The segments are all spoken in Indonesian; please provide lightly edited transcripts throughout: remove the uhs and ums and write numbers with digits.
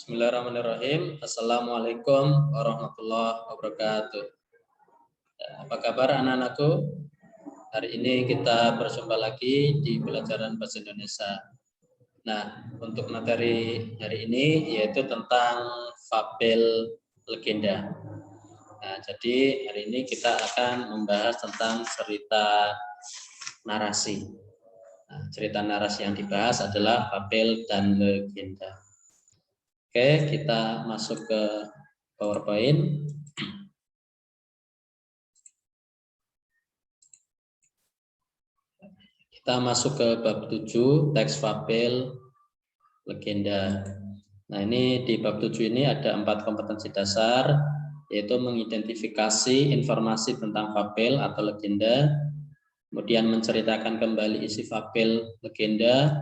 Bismillahirrahmanirrahim. Assalamualaikum warahmatullahi wabarakatuh. Apa kabar anak-anakku? Hari ini kita berjumpa lagi di pelajaran bahasa Indonesia. Nah, untuk materi hari ini yaitu tentang fabel legenda. Nah, jadi hari ini kita akan membahas tentang cerita narasi. Nah, cerita narasi yang dibahas adalah fabel dan legenda. Oke, kita masuk ke PowerPoint. Kita masuk ke bab 7, teks fabel legenda. Nah, ini di bab 7 ini ada 4 kompetensi dasar, yaitu mengidentifikasi informasi tentang fabel atau legenda, kemudian menceritakan kembali isi fabel legenda,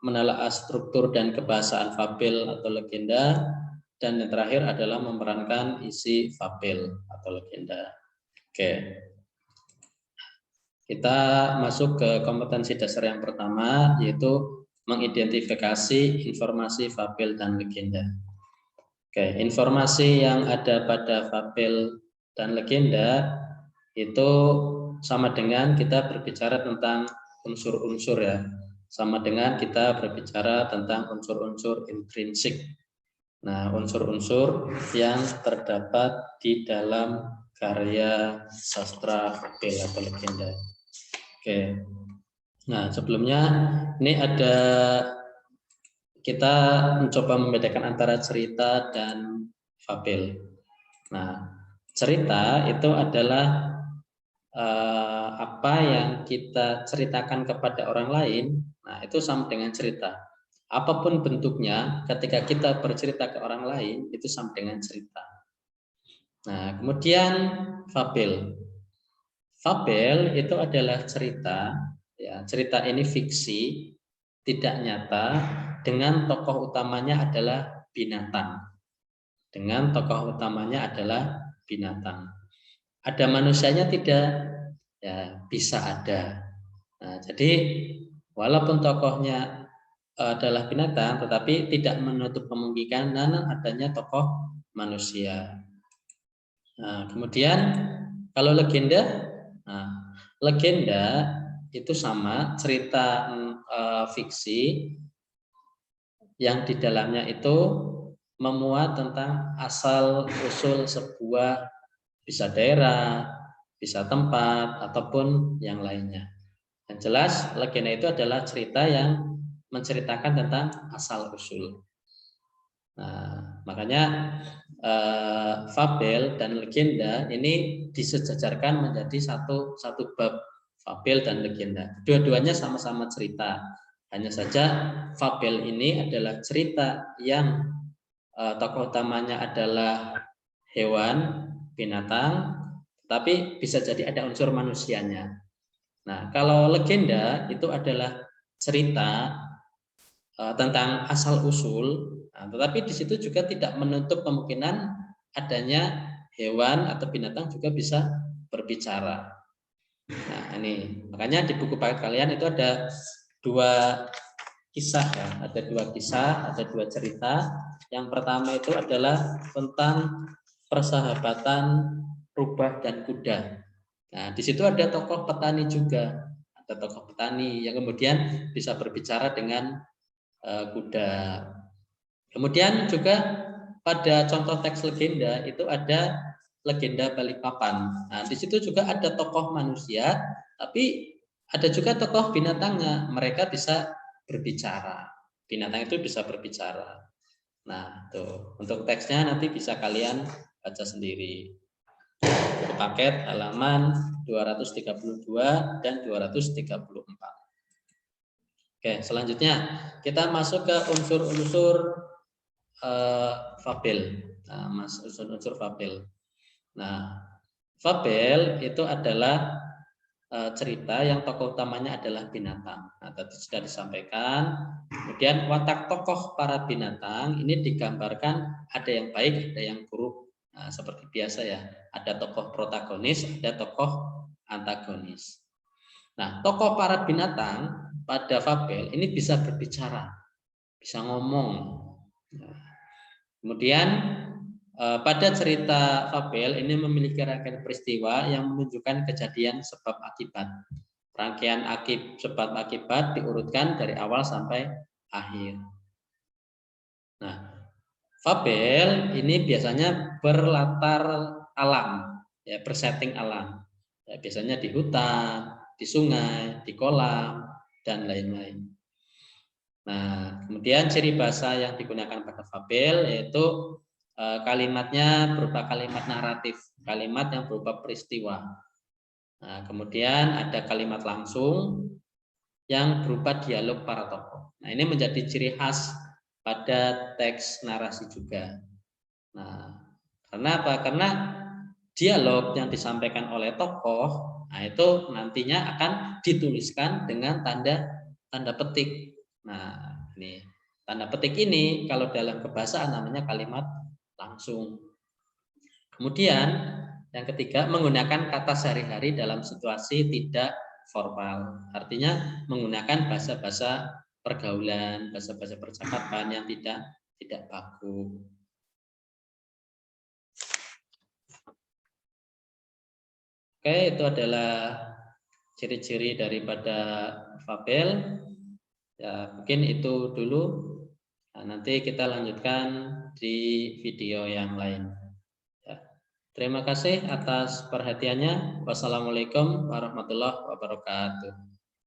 menelaah struktur dan kebahasaan fabel atau legenda, dan yang terakhir adalah memerankan isi fabel atau legenda. Oke. Kita masuk ke kompetensi dasar yang pertama, yaitu mengidentifikasi informasi fabel dan legenda. Oke, informasi yang ada pada fabel dan legenda itu sama dengan kita berbicara tentang unsur-unsur ya. Sama dengan kita berbicara tentang unsur-unsur intrinsik. Nah, unsur-unsur yang terdapat di dalam karya sastra fabel atau legenda. Oke. Nah, sebelumnya ini ada kita mencoba membedakan antara cerita dan fabel. Nah, cerita itu adalah apa yang kita ceritakan kepada orang lain. Nah, itu sama dengan cerita. Apapun bentuknya, ketika kita bercerita ke orang lain, itu sama dengan cerita. Nah, kemudian fabel. Fabel itu adalah cerita, ya, cerita ini fiksi, tidak nyata, dengan tokoh utamanya adalah binatang. Dengan tokoh utamanya adalah binatang. Ada manusianya tidak? Ya, bisa ada. Nah, jadi walaupun tokohnya adalah binatang, tetapi tidak menutup kemungkinan adanya tokoh manusia. Nah, kemudian kalau legenda, nah, legenda itu sama cerita fiksi yang di dalamnya itu memuat tentang asal usul sebuah bisa daerah, bisa tempat ataupun yang lainnya. Yang jelas legenda itu adalah cerita yang menceritakan tentang asal usul. Nah, makanya fabel dan legenda ini disejajarkan menjadi satu bab, fabel dan legenda. Dua-duanya sama-sama cerita. Hanya saja fabel ini adalah cerita yang tokoh utamanya adalah hewan, binatang, tapi bisa jadi ada unsur manusianya. Nah, kalau legenda itu adalah cerita tentang asal usul, nah, tetapi di situ juga tidak menutup kemungkinan adanya hewan atau binatang juga bisa berbicara. Nah, ini makanya di buku paket kalian itu ada dua kisah ya, ada dua kisah, ada dua cerita. Yang pertama itu adalah tentang persahabatan rubah dan kuda. Nah, di situ ada tokoh petani juga, ada tokoh petani yang kemudian bisa berbicara dengan kuda. Kemudian juga pada contoh teks legenda itu ada legenda Balikpapan. Nah, di situ juga ada tokoh manusia, tapi ada juga tokoh binatangnya. Mereka bisa berbicara. Binatang itu bisa berbicara. Nah, tuh untuk teksnya nanti bisa kalian baca sendiri. Paket halaman 232 dan 234. Oke, selanjutnya kita masuk ke unsur-unsur fabel. Nah, unsur-unsur fabel. Nah, fabel itu adalah cerita yang tokoh utamanya adalah binatang. Nah, tadi sudah disampaikan. Kemudian watak tokoh para binatang ini digambarkan ada yang baik, ada yang buruk. Nah, seperti biasa ya, ada tokoh protagonis, ada tokoh antagonis. Nah, tokoh para binatang pada fabel ini bisa berbicara, bisa ngomong. Nah, Kemudian pada cerita fabel ini memiliki rangkaian peristiwa yang menunjukkan kejadian sebab akibat. Rangkaian sebab akibat diurutkan dari awal sampai akhir. Nah, fabel ini biasanya berlatar alam, ya, bersetting alam. Ya, biasanya di hutan, di sungai, di kolam, dan lain-lain. Nah, kemudian ciri bahasa yang digunakan pada fabel yaitu kalimatnya berupa kalimat naratif, kalimat yang berupa peristiwa. Nah, kemudian ada kalimat langsung yang berupa dialog para tokoh. Nah, ini menjadi ciri khas pada teks narasi juga. Nah, karena apa? Karena dialog yang disampaikan oleh tokoh, nah itu nantinya akan dituliskan dengan tanda petik. Nah, ini tanda petik ini kalau dalam kebahasaan namanya kalimat langsung. Kemudian yang ketiga, menggunakan kata sehari-hari dalam situasi tidak formal. Artinya menggunakan bahasa-bahasa pergaulan, bahasa-bahasa percakapan yang tidak baku. Oke, itu adalah ciri-ciri daripada fabel. Ya, mungkin itu dulu. Nah, nanti kita lanjutkan di video yang lain. Ya. Terima kasih atas perhatiannya. Wassalamualaikum warahmatullahi wabarakatuh.